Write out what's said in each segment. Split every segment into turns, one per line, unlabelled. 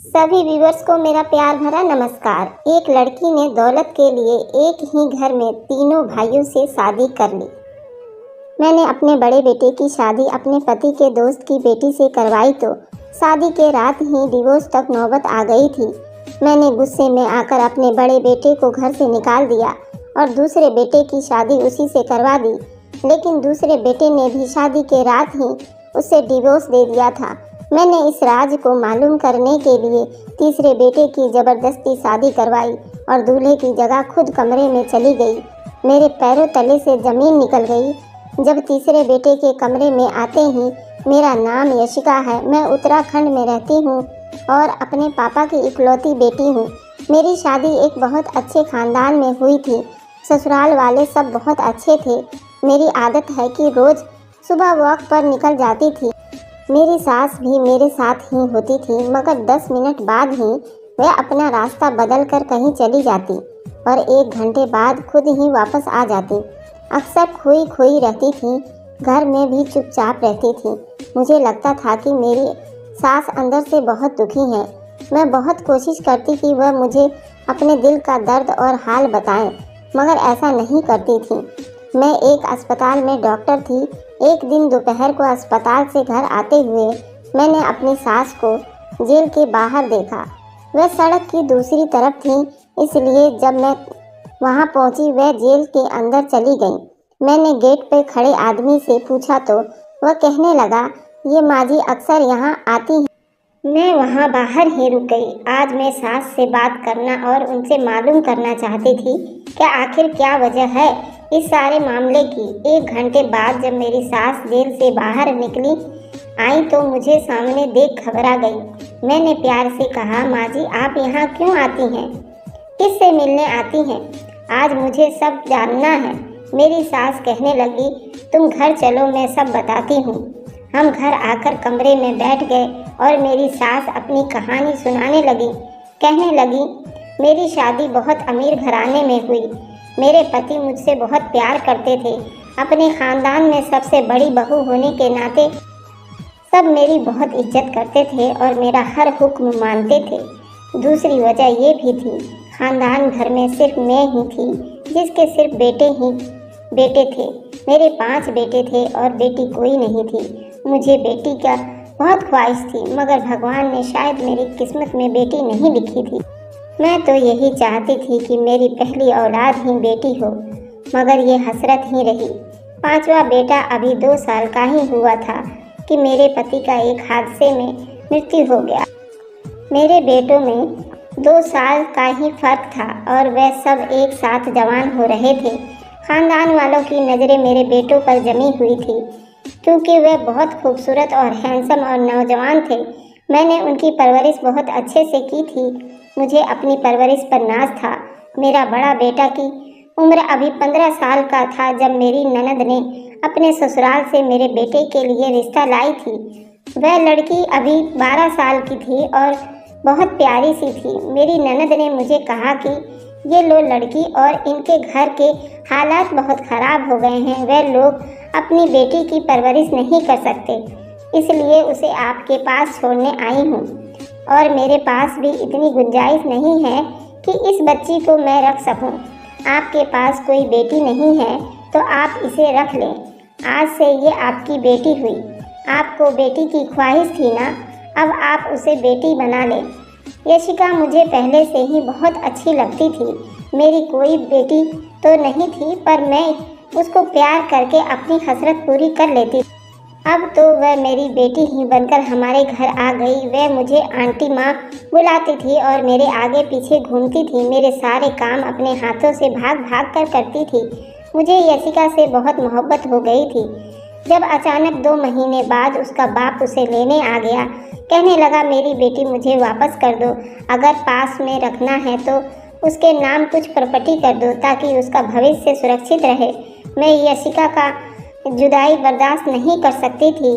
सभी व्यूअर्स को मेरा प्यार भरा नमस्कार। एक लड़की ने दौलत के लिए एक ही घर में तीनों भाइयों से शादी कर ली। मैंने अपने बड़े बेटे की शादी अपने पति के दोस्त की बेटी से करवाई तो शादी के रात ही डिवोर्स तक नौबत आ गई थी। मैंने गुस्से में आकर अपने बड़े बेटे को घर से निकाल दिया और दूसरे बेटे की शादी उसी से करवा दी, लेकिन दूसरे बेटे ने भी शादी के रात ही उसे डिवोर्स दे दिया था। मैंने इस राज को मालूम करने के लिए तीसरे बेटे की ज़बरदस्ती शादी करवाई और दूल्हे की जगह खुद कमरे में चली गई। मेरे पैरों तले से ज़मीन निकल गई जब तीसरे बेटे के कमरे में आते ही। मेरा नाम यशिका है, मैं उत्तराखंड में रहती हूँ और अपने पापा की इकलौती बेटी हूँ। मेरी शादी एक बहुत अच्छे ख़ानदान में हुई थी। ससुराल वाले सब बहुत अच्छे थे। मेरी आदत है कि रोज़ सुबह वॉक पर निकल जाती थी। मेरी सास भी मेरे साथ ही होती थी, मगर 10 मिनट बाद ही वह अपना रास्ता बदल कर कहीं चली जाती और 1 घंटे बाद खुद ही वापस आ जाती। अक्सर खोई खोई रहती थी, घर में भी चुपचाप रहती थी। मुझे लगता था कि मेरी सास अंदर से बहुत दुखी है। मैं बहुत कोशिश करती कि वह मुझे अपने दिल का दर्द और हाल बताएं, मगर ऐसा नहीं करती थी। मैं एक अस्पताल में डॉक्टर थी। एक दिन दोपहर को अस्पताल से घर आते हुए मैंने अपनी सास को जेल के बाहर देखा। वह सड़क की दूसरी तरफ थी, इसलिए जब मैं वहां पहुंची वह जेल के अंदर चली गई। मैंने गेट पर खड़े आदमी से पूछा तो वह कहने लगा, ये माँ जी अक्सर यहाँ आती हैं। मैं वहाँ बाहर ही रुक गई। आज मैं सास से बात करना और उनसे मालूम करना चाहती थी कि आखिर क्या वजह है इस सारे मामले की। 1 घंटे बाद जब मेरी सास जेल से बाहर निकली आई तो मुझे सामने देख घबरा गई। मैंने प्यार से कहा, माँ जी आप यहाँ क्यों आती हैं? किससे मिलने आती हैं? आज मुझे सब जानना है। मेरी सास कहने लगी, तुम घर चलो, मैं सब बताती हूँ। हम घर आकर कमरे में बैठ गए और मेरी सास अपनी कहानी सुनाने लगी। कहने लगी, मेरी शादी बहुत अमीर घराने में हुई। मेरे पति मुझसे बहुत प्यार करते थे। अपने ख़ानदान में सबसे बड़ी बहू होने के नाते सब मेरी बहुत इज्जत करते थे और मेरा हर हुक्म मानते थे। दूसरी वजह ये भी थी, ख़ानदान भर में सिर्फ मैं ही थी जिसके सिर्फ बेटे थे। मेरे 5 बेटे थे और बेटी कोई नहीं थी। मुझे बेटी का बहुत ख्वाहिश थी, मगर भगवान ने शायद मेरी किस्मत में बेटी नहीं लिखी थी। मैं तो यही चाहती थी कि मेरी पहली औलाद ही बेटी हो, मगर ये हसरत ही रही। 5वां बेटा अभी 2 साल का ही हुआ था कि मेरे पति का एक हादसे में मृत्यु हो गया। मेरे बेटों में 2 साल का ही फर्क था और वे सब एक साथ जवान हो रहे थे। ख़ानदान वालों की नज़रें मेरे बेटों पर जमी हुई थी क्योंकि वे बहुत खूबसूरत और हैंडसम और नौजवान थे। मैंने उनकी परवरिश बहुत अच्छे से की थी। मुझे अपनी परवरिश पर नाज था। मेरा बड़ा बेटा की उम्र अभी 15 साल का था जब मेरी ननद ने अपने ससुराल से मेरे बेटे के लिए रिश्ता लाई थी। वह लड़की अभी 12 साल की थी और बहुत प्यारी सी थी। मेरी ननद ने मुझे कहा कि ये लो लड़की, और इनके घर के हालात बहुत ख़राब हो गए हैं। वे लोग अपनी बेटी की परवरिश नहीं कर सकते, इसलिए उसे आपके पास छोड़ने आई हूँ। और मेरे पास भी इतनी गुंजाइश नहीं है कि इस बच्ची को मैं रख सकूं। आपके पास कोई बेटी नहीं है तो आप इसे रख लें। आज से ये आपकी बेटी हुई। आपको बेटी की ख्वाहिश थी ना, अब आप उसे बेटी बना लें। यशिका मुझे पहले से ही बहुत अच्छी लगती थी। मेरी कोई बेटी तो नहीं थी, पर मैं उसको प्यार करके अपनी हसरत पूरी कर लेती। अब तो वह मेरी बेटी ही बनकर हमारे घर आ गई। वह मुझे आंटी माँ बुलाती थी और मेरे आगे पीछे घूमती थी। मेरे सारे काम अपने हाथों से भाग भाग कर करती थी। मुझे यशिका से बहुत मोहब्बत हो गई थी। जब अचानक 2 महीने बाद उसका बाप उसे लेने आ गया, कहने लगा, मेरी बेटी मुझे वापस कर दो। अगर पास में रखना है तो उसके नाम कुछ प्रॉपर्टी कर दो ताकि उसका भविष्य सुरक्षित रहे। मैं यशिका का जुदाई बर्दाश्त नहीं कर सकती थी,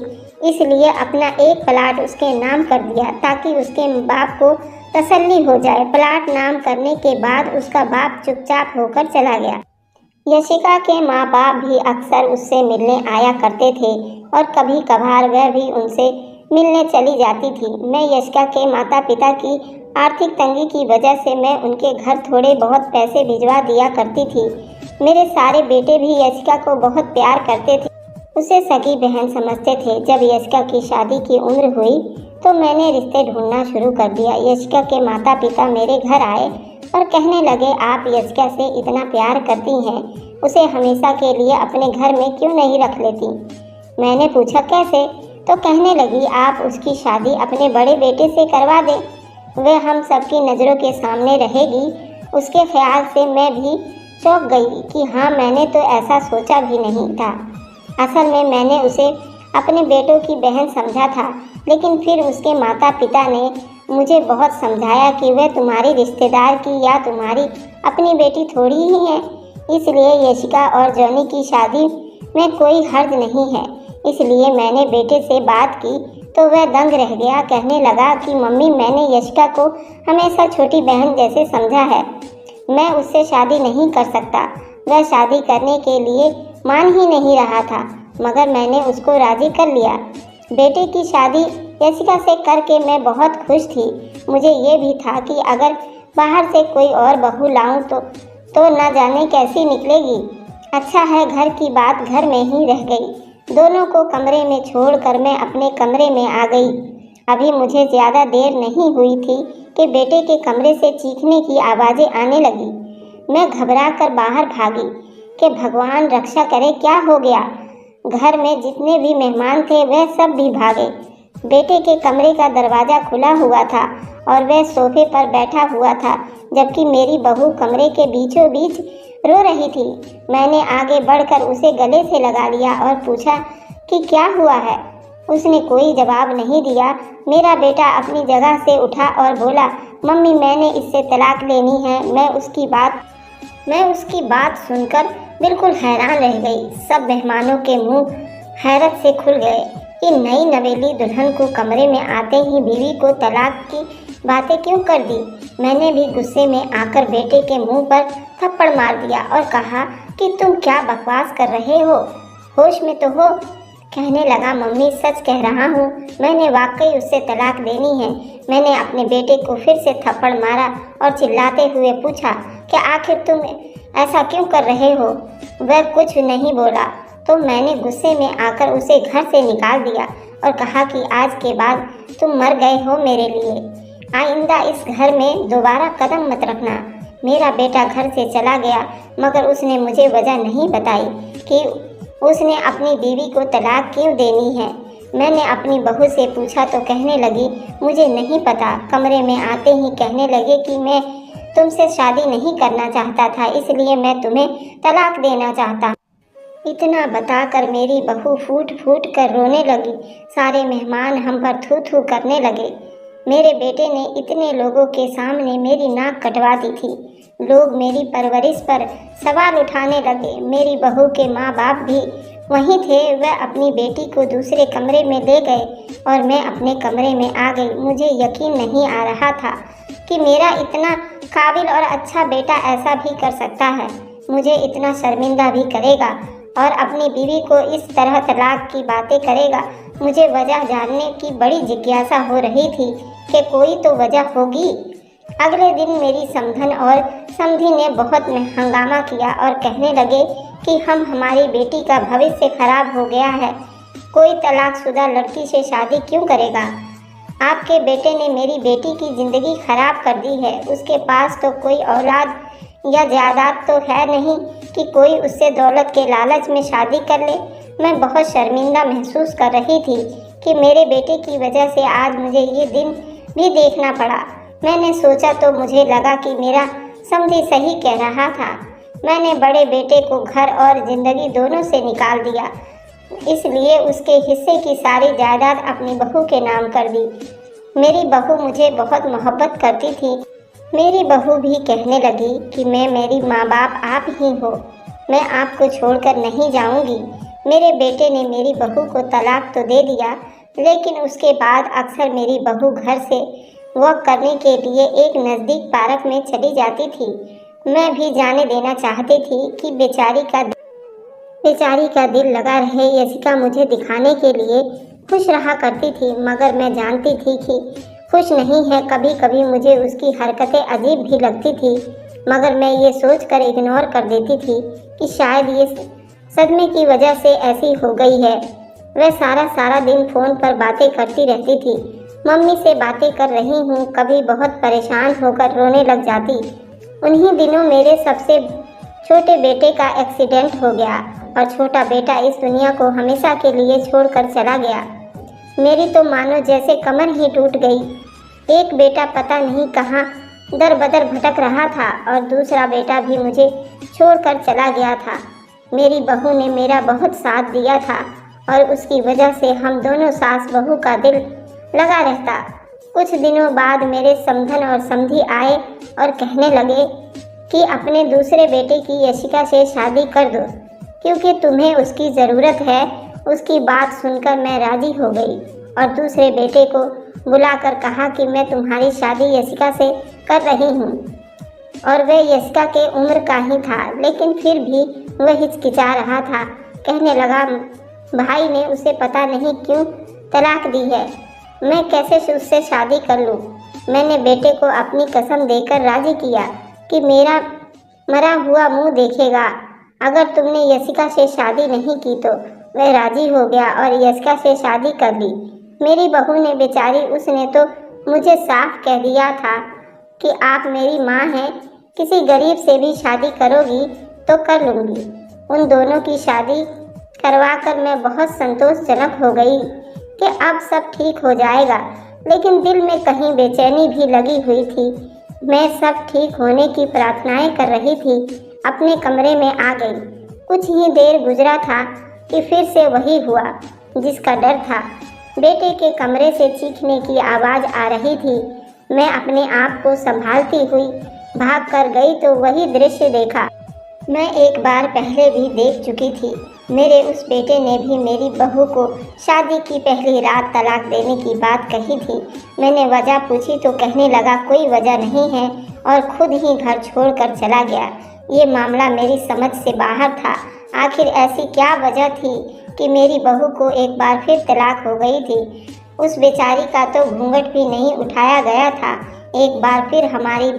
इसलिए अपना एक प्लाट उसके नाम कर दिया ताकि उसके बाप को तसल्ली हो जाए। प्लाट नाम करने के बाद उसका बाप चुपचाप होकर चला गया। यशिका के माँ बाप भी अक्सर उससे मिलने आया करते थे और कभी कभार वह भी उनसे मिलने चली जाती थी। मैं यशिका के माता पिता की आर्थिक तंगी की वजह से मैं उनके घर थोड़े बहुत पैसे भिजवा दिया करती थी। मेरे सारे बेटे भी यशिका को बहुत प्यार करते थे, उसे सगी बहन समझते थे। जब यशिका की शादी की उम्र हुई तो मैंने रिश्ते ढूंढना शुरू कर दिया। यशिका के माता पिता मेरे घर आए और कहने लगे, आप यशिका से इतना प्यार करती हैं, उसे हमेशा के लिए अपने घर में क्यों नहीं रख लेती? मैंने पूछा, कैसे? तो कहने लगी, आप उसकी शादी अपने बड़े बेटे से करवा दें, वह हम सबकी नज़रों के सामने रहेगी। उसके ख्याल से मैं भी चौंक गई कि हाँ, मैंने तो ऐसा सोचा भी नहीं था। असल में मैंने उसे अपने बेटों की बहन समझा था, लेकिन फिर उसके माता पिता ने मुझे बहुत समझाया कि वह तुम्हारी रिश्तेदार की या तुम्हारी अपनी बेटी थोड़ी ही है। इसलिए यशिका और जॉनी की शादी में कोई हर्ज नहीं है। इसलिए मैंने बेटे से बात की तो वह दंग रह गया। कहने लगा कि मम्मी, मैंने यशिका को हमेशा छोटी बहन जैसे समझा है, मैं उससे शादी नहीं कर सकता। वह शादी करने के लिए मान ही नहीं रहा था, मगर मैंने उसको राजी कर लिया। बेटे की शादी यशिका से करके मैं बहुत खुश थी। मुझे ये भी था कि अगर बाहर से कोई और बहू लाऊं तो न जाने कैसी निकलेगी। अच्छा है, घर की बात घर में ही रह गई। दोनों को कमरे में छोड़कर मैं अपने कमरे में आ गई। अभी मुझे ज़्यादा देर नहीं हुई थी कि बेटे के कमरे से चीखने की आवाज़ें आने लगी। मैं घबरा कर बाहर भागी कि भगवान रक्षा करे, क्या हो गया? घर में जितने भी मेहमान थे वह सब भी भागे। बेटे के कमरे का दरवाज़ा खुला हुआ था और वह सोफे पर बैठा हुआ था, जबकि मेरी बहू कमरे के बीचों बीच रो रही थी। मैंने आगे बढ़कर उसे गले से लगा लिया और पूछा कि क्या हुआ है। उसने कोई जवाब नहीं दिया। मेरा बेटा अपनी जगह से उठा और बोला, मम्मी, मैंने इससे तलाक लेनी है। मैं उसकी बात सुनकर बिल्कुल हैरान रह गई। सब मेहमानों के मुंह हैरत से खुल गए कि नई नवेली दुल्हन को कमरे में आते ही बीवी को तलाक की बातें क्यों कर दी। मैंने भी गुस्से में आकर बेटे के मुंह पर थप्पड़ मार दिया और कहा कि तुम क्या बकवास कर रहे हो, होश में तो हो। कहने लगा, मम्मी, सच कह रहा हूँ, मैंने वाकई उससे तलाक देनी है। मैंने अपने बेटे को फिर से थप्पड़ मारा और चिल्लाते हुए पूछा कि आखिर तुम ऐसा क्यों कर रहे हो? वह कुछ नहीं बोला तो मैंने गुस्से में आकर उसे घर से निकाल दिया और कहा कि आज के बाद तुम मर गए हो मेरे लिए। आइंदा इस घर में दोबारा कदम मत रखना। मेरा बेटा घर से चला गया, मगर उसने मुझे वजह नहीं बताई कि उसने अपनी बीवी को तलाक क्यों देनी है। मैंने अपनी बहू से पूछा तो कहने लगी, मुझे नहीं पता। कमरे में आते ही कहने लगे कि मैं तुमसे शादी नहीं करना चाहता था, इसलिए मैं तुम्हें तलाक देना चाहता। इतना बताकर मेरी बहू फूट फूट कर रोने लगी। सारे मेहमान हम पर थू थू करने लगे। मेरे बेटे ने इतने लोगों के सामने मेरी नाक कटवा दी थी। लोग मेरी परवरिश पर सवाल उठाने लगे। मेरी बहू के माँ बाप भी वहीं थे। वह अपनी बेटी को दूसरे कमरे में ले गए और मैं अपने कमरे में आ गई। मुझे यकीन नहीं आ रहा था कि मेरा इतना काबिल और अच्छा बेटा ऐसा भी कर सकता है, मुझे इतना शर्मिंदा भी करेगा और अपनी बीवी को इस तरह तलाक की बातें करेगा। मुझे वजह जानने की बड़ी जिज्ञासा हो रही थी कि कोई तो वजह होगी। अगले दिन मेरी समधन और समधी ने बहुत हंगामा किया और कहने लगे कि हमारी बेटी का भविष्य खराब हो गया है, कोई तलाकशुदा लड़की से शादी क्यों करेगा। आपके बेटे ने मेरी बेटी की ज़िंदगी खराब कर दी है। उसके पास तो कोई औलाद या जायदाद तो है नहीं कि कोई उससे दौलत के लालच में शादी कर ले। मैं बहुत शर्मिंदा महसूस कर रही थी कि मेरे बेटे की वजह से आज मुझे ये दिन भी देखना पड़ा। मैंने सोचा तो मुझे लगा कि मेरा समधी सही कह रहा था। मैंने बड़े बेटे को घर और ज़िंदगी दोनों से निकाल दिया, इसलिए उसके हिस्से की सारी जायदाद अपनी बहू के नाम कर दी। मेरी बहू मुझे बहुत मोहब्बत करती थी। मेरी बहू भी कहने लगी कि मेरी माँ बाप आप ही हो, मैं आपको छोड़कर नहीं जाऊंगी। मेरे बेटे ने मेरी बहू को तलाक तो दे दिया, लेकिन उसके बाद अक्सर मेरी बहू घर से वॉक करने के लिए एक नज़दीक पार्क में चली जाती थी। मैं भी जाने देना चाहती थी कि बेचारी का दिल लगा रहे। यशिका मुझे दिखाने के लिए खुश रहा करती थी, मगर मैं जानती थी कि खुश नहीं है। कभी कभी मुझे उसकी हरकतें अजीब भी लगती थी, मगर मैं ये सोचकर इग्नोर कर देती थी कि शायद ये सदमे की वजह से ऐसी हो गई है। वह सारा दिन फ़ोन पर बातें करती रहती थी। मम्मी से बातें कर रही हूँ, कभी बहुत परेशान होकर रोने लग जाती। उन्हीं दिनों मेरे सबसे छोटे बेटे का एक्सीडेंट हो गया और छोटा बेटा इस दुनिया को हमेशा के लिए छोड़कर चला गया। मेरी तो मानो जैसे कमर ही टूट गई। एक बेटा पता नहीं कहाँ दर बदर भटक रहा था और दूसरा बेटा भी मुझे छोड़कर चला गया था। मेरी बहू ने मेरा बहुत साथ दिया था और उसकी वजह से हम दोनों सास बहू का दिल लगा रहता। कुछ दिनों बाद मेरे समधन और समधी आए और कहने लगे कि अपने दूसरे बेटे की यशिका से शादी कर दो, क्योंकि तुम्हें उसकी ज़रूरत है। उसकी बात सुनकर मैं राज़ी हो गई और दूसरे बेटे को बुलाकर कहा कि मैं तुम्हारी शादी यशिका से कर रही हूँ। और वह यशिका के उम्र का ही था, लेकिन फिर भी वह हिचकिचा रहा था। कहने लगा, भाई ने उसे पता नहीं क्यों तलाक दी है, मैं कैसे उससे शादी कर लूँ। मैंने बेटे को अपनी कसम देकर राज़ी किया कि मेरा मरा हुआ मुंह देखेगा अगर तुमने यशिका से शादी नहीं की तो। वह राज़ी हो गया और यशिका से शादी कर ली। मेरी बहू ने बेचारी, उसने तो मुझे साफ कह दिया था कि आप मेरी माँ हैं, किसी गरीब से भी शादी करोगी तो कर लूँगी। उन दोनों की शादी करवाकर मैं बहुत संतोषजनक हो गई कि अब सब ठीक हो जाएगा, लेकिन दिल में कहीं बेचैनी भी लगी हुई थी। मैं सब ठीक होने की प्रार्थनाएं कर रही थी। अपने कमरे में आ गई। कुछ ही देर गुजरा था कि फिर से वही हुआ जिसका डर था। बेटे के कमरे से चीखने की आवाज़ आ रही थी। मैं अपने आप को संभालती हुई भाग कर गई तो वही दृश्य देखा मैं एक बार पहले भी देख चुकी थी। मेरे उस बेटे ने भी मेरी बहू को शादी की पहली रात तलाक देने की बात कही थी। मैंने वजह पूछी तो कहने लगा कोई वजह नहीं है और खुद ही घर छोड़कर चला गया। ये मामला मेरी समझ से बाहर था। आखिर ऐसी क्या वजह थी कि मेरी बहू को एक बार फिर तलाक हो गई थी। उस बेचारी का तो घूंघट भी नहीं उठाया गया था। एक बार फिर हमारी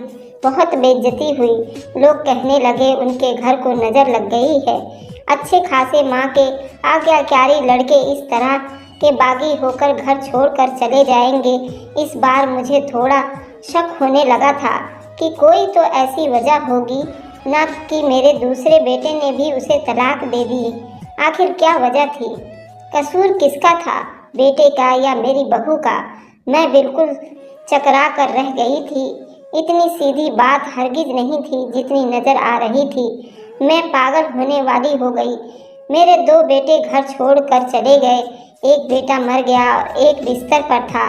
बहुत बेइज्जती हुई। लोग कहने लगे उनके घर को नज़र लग गई है। अच्छे खासे माँ के आज्ञाकारी लड़के इस तरह के बागी होकर घर छोड़कर चले जाएंगे। इस बार मुझे थोड़ा शक होने लगा था कि कोई तो ऐसी वजह होगी, न कि मेरे दूसरे बेटे ने भी उसे तलाक दे दी। आखिर क्या वजह थी? कसूर किसका था, बेटे का या मेरी बहू का? मैं बिल्कुल चकरा कर रह गई थी। इतनी सीधी बात हरगिज नहीं थी जितनी नज़र आ रही थी। मैं पागल होने वाली हो गई। मेरे दो बेटे घर छोड़कर चले गए। एक बेटा मर गया और एक बिस्तर पर था।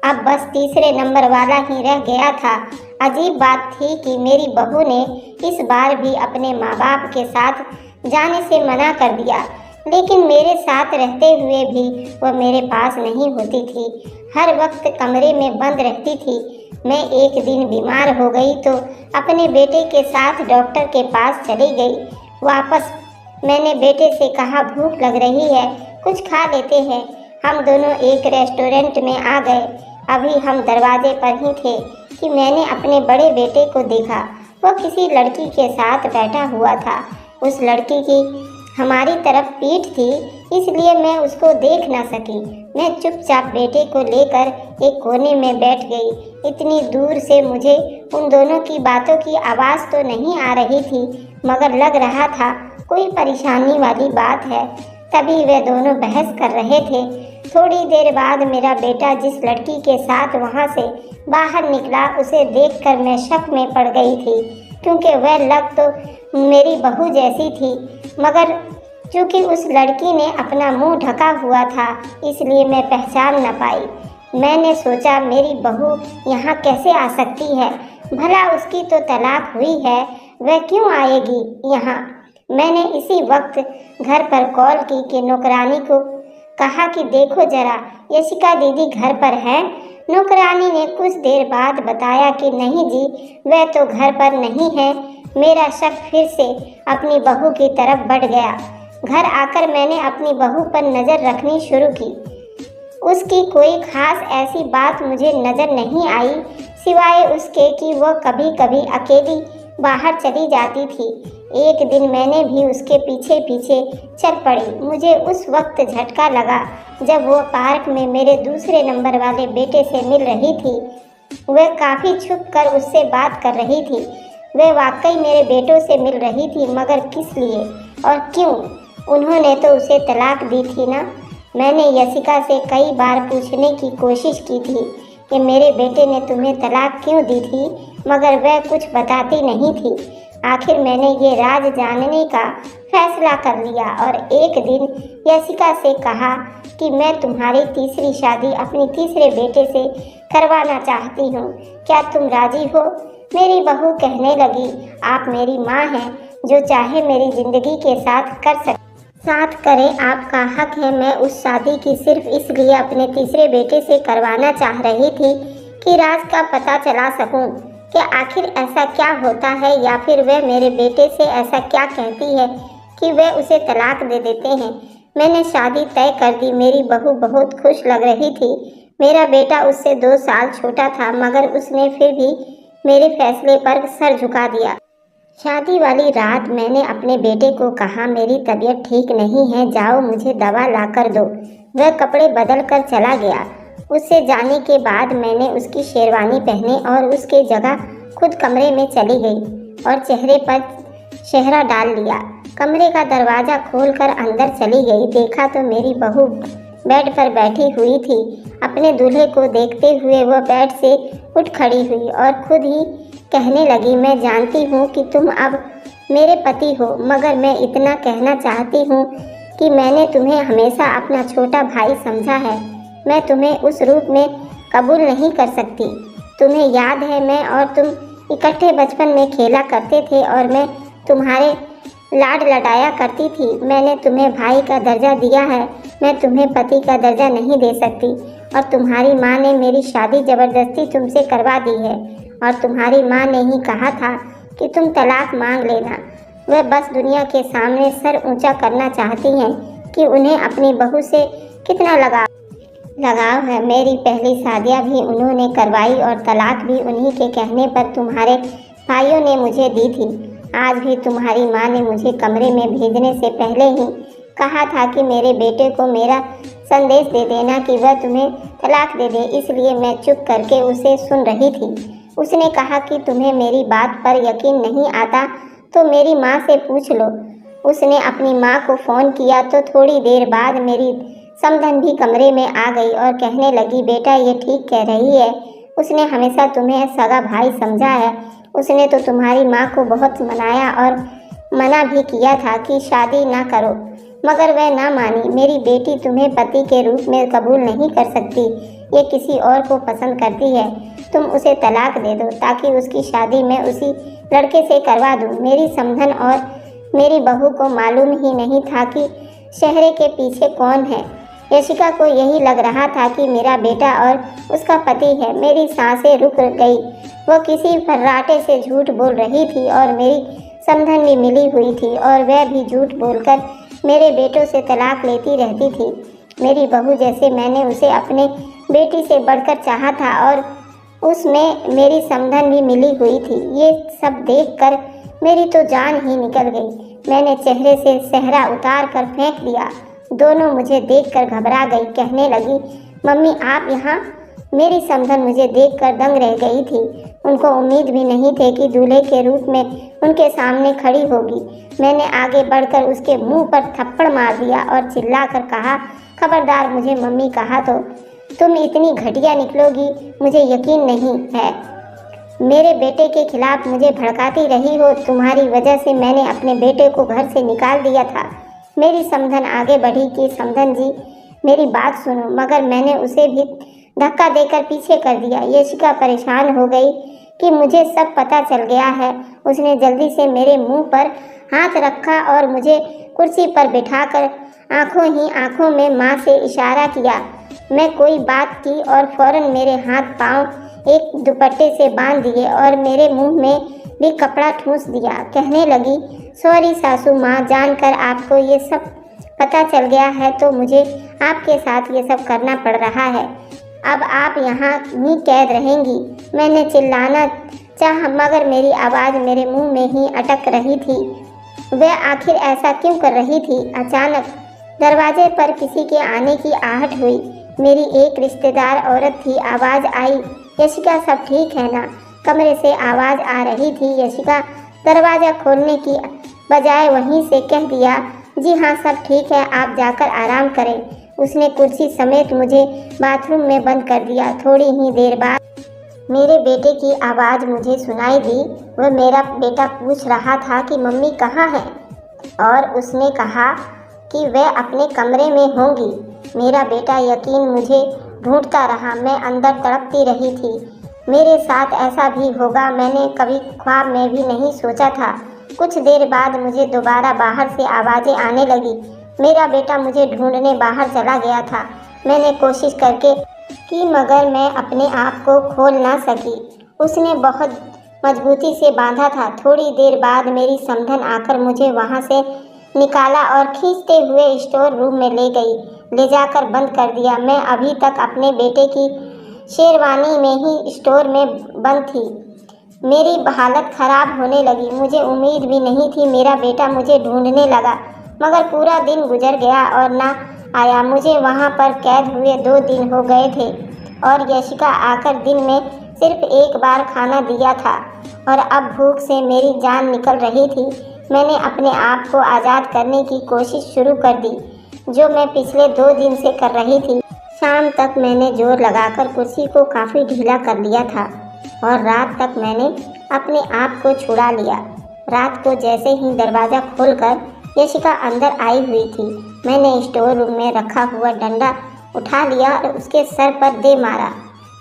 अब बस तीसरे नंबर वाला ही रह गया था। अजीब बात थी कि मेरी बहू ने इस बार भी अपने माँ बाप के साथ जाने से मना कर दिया, लेकिन मेरे साथ रहते हुए भी वह मेरे पास नहीं होती थी। हर वक्त कमरे में बंद रहती थी। मैं एक दिन बीमार हो गई तो अपने बेटे के साथ डॉक्टर के पास चली गई। वापस मैंने बेटे से कहा भूख लग रही है, कुछ खा लेते हैं। हम दोनों एक रेस्टोरेंट में आ गए। अभी हम दरवाजे पर ही थे कि मैंने अपने बड़े बेटे को देखा। वह किसी लड़की के साथ बैठा हुआ था। उस लड़की की हमारी तरफ पीठ थी, इसलिए मैं उसको देख ना सकी। मैं चुपचाप बेटे को लेकर एक कोने में बैठ गई। इतनी दूर से मुझे उन दोनों की बातों की आवाज़ तो नहीं आ रही थी, मगर लग रहा था कोई परेशानी वाली बात है। तभी वे दोनों बहस कर रहे थे। थोड़ी देर बाद मेरा बेटा जिस लड़की के साथ वहाँ से बाहर निकला, उसे देखकर मैं शक में पड़ गई थी, क्योंकि वह लग तो मेरी बहू जैसी थी, मगर चूँकि उस लड़की ने अपना मुंह ढका हुआ था, इसलिए मैं पहचान न पाई। मैंने सोचा मेरी बहू यहाँ कैसे आ सकती है, भला उसकी तो तलाक हुई है, वह क्यों आएगी यहाँ। मैंने इसी वक्त घर पर कॉल की कि नौकरानी को कहा कि देखो जरा यशिका दीदी घर पर है। नौकरानी ने कुछ देर बाद बताया कि नहीं जी, वह तो घर पर नहीं है। मेरा शक फिर से अपनी बहू की तरफ बढ़ गया। घर आकर मैंने अपनी बहू पर नज़र रखनी शुरू की। उसकी कोई खास ऐसी बात मुझे नज़र नहीं आई, सिवाय उसके कि वह कभी कभी अकेली बाहर चली जाती थी। एक दिन मैंने भी उसके पीछे पीछे चल पड़ी। मुझे उस वक्त झटका लगा जब वह पार्क में मेरे दूसरे नंबर वाले बेटे से मिल रही थी। वह काफ़ी छुप कर उससे बात कर रही थी। वह वाकई मेरे बेटों से मिल रही थी, मगर किस लिए और क्यों? उन्होंने तो उसे तलाक दी थी ना। मैंने यशिका से कई बार पूछने की कोशिश की थी कि मेरे बेटे ने तुम्हें तलाक क्यों दी थी, मगर वह कुछ बताती नहीं थी। आखिर मैंने ये राज जानने का फैसला कर लिया और एक दिन यशिका से कहा कि मैं तुम्हारी तीसरी शादी अपने तीसरे बेटे से करवाना चाहती हूँ। क्या तुम राजी हो? मेरी बहू कहने लगी, आप मेरी माँ हैं, जो चाहे मेरी ज़िंदगी के साथ करें, आपका हक है। मैं उस शादी की सिर्फ इसलिए अपने तीसरे बेटे से करवाना चाह रही थी कि राज का पता चला सकूं कि आखिर ऐसा क्या होता है, या फिर वह मेरे बेटे से ऐसा क्या कहती है कि वह उसे तलाक दे देते हैं। मैंने शादी तय कर दी। मेरी बहू बहुत खुश लग रही थी। मेरा बेटा उससे 2 साल छोटा था, मगर उसने फिर भी मेरे फैसले पर सर झुका दिया। शादी वाली रात मैंने अपने बेटे को कहा, मेरी तबीयत ठीक नहीं है, जाओ मुझे दवा ला कर दो। वह कपड़े बदल कर चला गया। उससे जाने के बाद मैंने उसकी शेरवानी पहने और उसके जगह खुद कमरे में चली गई और चेहरे पर चेहरा डाल लिया। कमरे का दरवाज़ा खोलकर अंदर चली गई। देखा तो मेरी बहू बेड पर बैठी हुई थी। अपने दूल्हे को देखते हुए वह बेड से उठ खड़ी हुई और खुद ही कहने लगी, मैं जानती हूँ कि तुम अब मेरे पति हो, मगर मैं इतना कहना चाहती हूँ कि मैंने तुम्हें हमेशा अपना छोटा भाई समझा है। मैं तुम्हें उस रूप में कबूल नहीं कर सकती। तुम्हें याद है, मैं और तुम इकट्ठे बचपन में खेला करते थे और मैं तुम्हारे लाड लडाया करती थी। मैंने तुम्हें भाई का दर्जा दिया है, मैं तुम्हें पति का दर्जा नहीं दे सकती। और तुम्हारी माँ ने मेरी शादी ज़बरदस्ती तुमसे करवा दी है और तुम्हारी माँ ने ही कहा था कि तुम तलाक मांग लेना। वह बस दुनिया के सामने सर ऊंचा करना चाहती हैं कि उन्हें अपनी बहू से कितना लगाव है। मेरी पहली शादियाँ भी उन्होंने करवाई और तलाक भी उन्हीं के कहने पर तुम्हारे भाइयों ने मुझे दी थी। आज भी तुम्हारी माँ ने मुझे कमरे में भेजने से पहले ही कहा था कि मेरे बेटे को मेरा संदेश दे देना कि वह तुम्हें तलाक दे दे। इसलिए मैं चुप करके उसे सुन रही थी। उसने कहा कि तुम्हें मेरी बात पर यकीन नहीं आता तो मेरी माँ से पूछ लो। उसने अपनी माँ को फ़ोन किया तो थोड़ी देर बाद मेरी समधन भी कमरे में आ गई और कहने लगी, बेटा ये ठीक कह रही है, उसने हमेशा तुम्हें सगा भाई समझा है। उसने तो तुम्हारी माँ को बहुत मनाया और मना भी किया था कि शादी ना करो, मगर वह ना मानी। मेरी बेटी तुम्हें पति के रूप में कबूल नहीं कर सकती, ये किसी और को पसंद करती है। तुम उसे तलाक दे दो ताकि उसकी शादी मैं उसी लड़के से करवा दूँ। मेरी समधन और मेरी बहू को मालूम ही नहीं था कि चेहरे के पीछे कौन है। यशिका को यही लग रहा था कि मेरा बेटा और उसका पति है। मेरी सांसें रुक गई। वह किसी फर्राटे से झूठ बोल रही थी और मेरी समधन भी मिली हुई थी और वह भी झूठ बोलकर मेरे बेटों से तलाक लेती रहती थी। मेरी बहू जैसे मैंने उसे अपने बेटी से बढ़कर चाहा था और उसमें मेरी समधन भी मिली हुई थी। ये सब देखकर मेरी तो जान ही निकल गई। मैंने चेहरे से सेहरा उतार कर फेंक दिया। दोनों मुझे देखकर घबरा गई। कहने लगी, मम्मी आप यहाँ? मेरी समधन मुझे देखकर दंग रह गई थी। उनको उम्मीद भी नहीं थे कि दूल्हे के रूप में उनके सामने खड़ी होगी। मैंने आगे बढ़कर उसके मुंह पर थप्पड़ मार दिया और चिल्लाकर कहा, खबरदार मुझे मम्मी कहा तो तुम इतनी घटिया निकलोगी, मुझे यकीन नहीं है। मेरे बेटे के खिलाफ मुझे भड़काती रही हो। तुम्हारी वजह से मैंने अपने बेटे को घर से निकाल दिया था। मेरी समधन आगे बढ़ी कि समधन जी मेरी बात सुनो, मगर मैंने उसे भी धक्का देकर पीछे कर दिया। यशिका परेशान हो गई कि मुझे सब पता चल गया है। उसने जल्दी से मेरे मुंह पर हाथ रखा और मुझे कुर्सी पर बिठाकर आंखों ही आंखों में माँ से इशारा किया। मैं कोई बात की और फौरन मेरे हाथ पांव एक दुपट्टे से बांध दिए और मेरे मुंह में भी कपड़ा ठूंस दिया। कहने लगी, सॉरी सासू माँ, जानकर आपको ये सब पता चल गया है तो मुझे आपके साथ ये सब करना पड़ रहा है। अब आप यहाँ ही कैद रहेंगी। मैंने चिल्लाना चाहा मगर मेरी आवाज़ मेरे मुंह में ही अटक रही थी। वह आखिर ऐसा क्यों कर रही थी? अचानक दरवाजे पर किसी के आने की आहट हुई। मेरी एक रिश्तेदार औरत थी। आवाज़ आई, यशिका सब ठीक है ना? कमरे से आवाज़ आ रही थी। यशिका दरवाज़ा खोलने की बजाय वहीं से कह दिया, जी हाँ सब ठीक है, आप जाकर आराम करें। उसने कुर्सी समेत मुझे बाथरूम में बंद कर दिया। थोड़ी ही देर बाद मेरे बेटे की आवाज़ मुझे सुनाई दी। वह मेरा बेटा पूछ रहा था कि मम्मी कहाँ है, और उसने कहा कि वह अपने कमरे में होंगी। मेरा बेटा यकीन मुझे ढूंढता रहा। मैं अंदर तड़पती रही थी। मेरे साथ ऐसा भी होगा मैंने कभी ख्वाब में भी नहीं सोचा था। कुछ देर बाद मुझे दोबारा बाहर से आवाज़ें आने लगी। मेरा बेटा मुझे ढूंढने बाहर चला गया था। मैंने कोशिश करके की मगर मैं अपने आप को खोल ना सकी। उसने बहुत मजबूती से बांधा था। थोड़ी देर बाद मेरी समधन आकर मुझे वहाँ से निकाला और खींचते हुए स्टोर रूम में ले गई। ले जाकर बंद कर दिया। मैं अभी तक अपने बेटे की शेरवानी में ही स्टोर में बंद थी। मेरी हालत खराब होने लगी। मुझे उम्मीद भी नहीं थी। मेरा बेटा मुझे ढूंढने लगा मगर पूरा दिन गुजर गया और ना आया। मुझे वहाँ पर कैद हुए 2 दिन हो गए थे और यशिका आकर दिन में सिर्फ एक बार खाना दिया था और अब भूख से मेरी जान निकल रही थी। मैंने अपने आप को आज़ाद करने की कोशिश शुरू कर दी, जो मैं पिछले 2 दिन से कर रही थी। शाम तक मैंने जोर लगाकर कुर्सी को काफ़ी ढीला कर लिया था और रात तक मैंने अपने आप को छुड़ा लिया। रात को जैसे ही दरवाज़ा खोलकर यशिका अंदर आई हुई थी, मैंने स्टोर रूम में रखा हुआ डंडा उठा लिया और उसके सर पर दे मारा।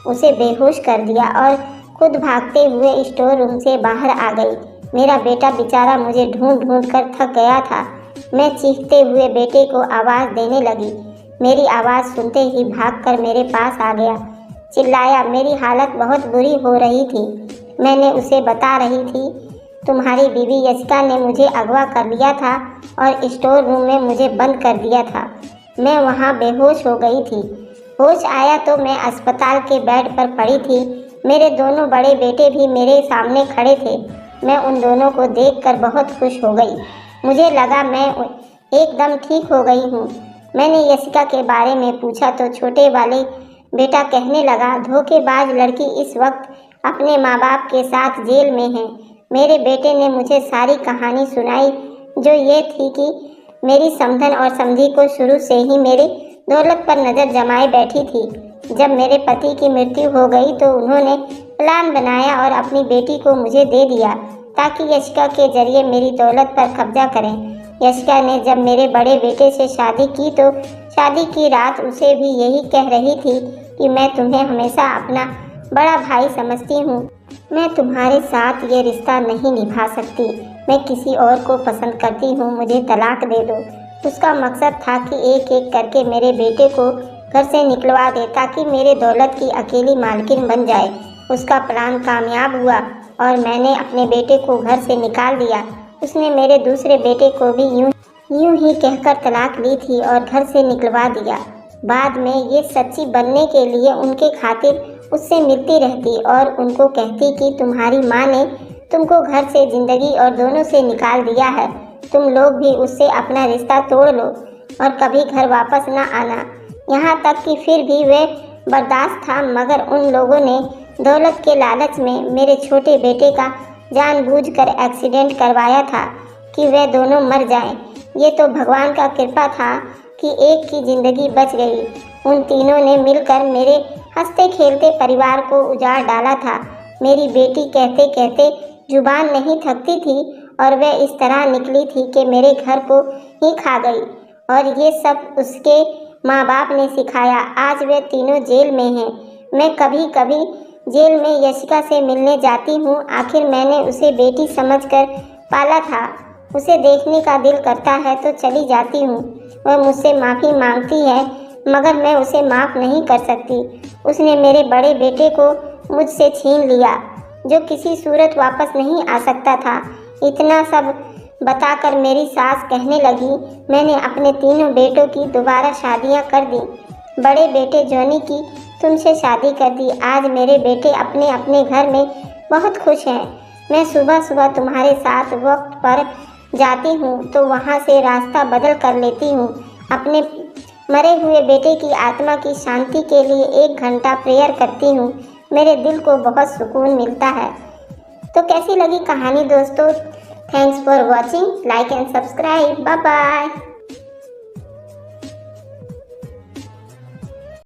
उसे बेहोश कर दिया और खुद भागते हुए स्टोर रूम से बाहर आ गई। मेरा बेटा बेचारा मुझे ढूंढ ढूंढ कर थक गया था। मैं चीखते हुए बेटे को आवाज़ देने लगी। मेरी आवाज़ सुनते ही भागकर मेरे पास आ गया। चिल्लाया। मेरी हालत बहुत बुरी हो रही थी। मैंने उसे बता रही थी, तुम्हारी बीवी यशिका ने मुझे अगवा कर लिया था और स्टोर रूम में मुझे बंद कर दिया था। मैं वहाँ बेहोश हो गई थी। होश आया तो मैं अस्पताल के बेड पर पड़ी थी। मेरे दोनों बड़े बेटे भी मेरे सामने खड़े थे। मैं उन दोनों को देखकर बहुत खुश हो गई। मुझे लगा मैं एकदम ठीक हो गई हूँ। मैंने यशिका के बारे में पूछा तो छोटे वाले बेटा कहने लगा, धोखेबाज लड़की इस वक्त अपने माँ बाप के साथ जेल में है। मेरे बेटे ने मुझे सारी कहानी सुनाई, जो ये थी कि मेरी समधन और समधी को शुरू से ही मेरी दौलत पर नज़र जमाए बैठी थी। जब मेरे पति की मृत्यु हो गई तो उन्होंने प्लान बनाया और अपनी बेटी को मुझे दे दिया ताकि यशिका के जरिए मेरी दौलत पर कब्जा करें। यशिका ने जब मेरे बड़े बेटे से शादी की तो शादी की रात उसे भी यही कह रही थी कि मैं तुम्हें हमेशा अपना बड़ा भाई समझती हूँ। मैं तुम्हारे साथ ये रिश्ता नहीं निभा सकती। मैं किसी और को पसंद करती हूँ, मुझे तलाक दे दो। उसका मकसद था कि एक एक करके मेरे बेटे को घर से निकलवा दे ताकि मेरे दौलत की अकेली मालकिन बन जाए। उसका प्लान कामयाब हुआ और मैंने अपने बेटे को घर से निकाल दिया। उसने मेरे दूसरे बेटे को भी यूं ही कहकर तलाक ली थी और घर से निकलवा दिया। बाद में ये सच्ची बनने के लिए उनके खातिर उससे मिलती रहती और उनको कहती कि तुम्हारी माँ ने तुमको घर से, जिंदगी और दोनों से निकाल दिया है। तुम लोग भी उससे अपना रिश्ता तोड़ लो और कभी घर वापस ना आना। यहाँ तक कि फिर भी वे बर्दाश्त था, मगर उन लोगों ने दौलत के लालच में मेरे छोटे बेटे का जानबूझकर एक्सीडेंट करवाया था कि वे दोनों मर जाएं। ये तो भगवान का कृपा था कि एक की ज़िंदगी बच गई। उन तीनों ने मिलकर मेरे हंसते खेलते परिवार को उजाड़ डाला था। मेरी बेटी कहते कहते जुबान नहीं थकती थी और वह इस तरह निकली थी कि मेरे घर को ही खा गई। और ये सब उसके माँ बाप ने सिखाया। आज वे तीनों जेल में हैं। मैं कभी कभी जेल में यशिका से मिलने जाती हूँ। आखिर मैंने उसे बेटी समझकर पाला था। उसे देखने का दिल करता है तो चली जाती हूँ। वह मुझसे माफ़ी मांगती है मगर मैं उसे माफ़ नहीं कर सकती। उसने मेरे बड़े बेटे को मुझसे छीन लिया, जो किसी सूरत वापस नहीं आ सकता था। इतना सब बताकर मेरी सास कहने लगी, मैंने अपने तीनों बेटों की दोबारा शादियां कर दी। बड़े बेटे जॉनी की तुमसे शादी कर दी। आज मेरे बेटे अपने अपने घर में बहुत खुश हैं। मैं सुबह सुबह तुम्हारे साथ वक्त पर जाती हूँ तो वहाँ से रास्ता बदल कर लेती हूँ। अपने मरे हुए बेटे की आत्मा की शांति के लिए 1 घंटा प्रेयर करती हूँ। मेरे दिल को बहुत सुकून मिलता है। तो कैसी लगी कहानी दोस्तों? Thanks for watching. Like and subscribe. Bye bye.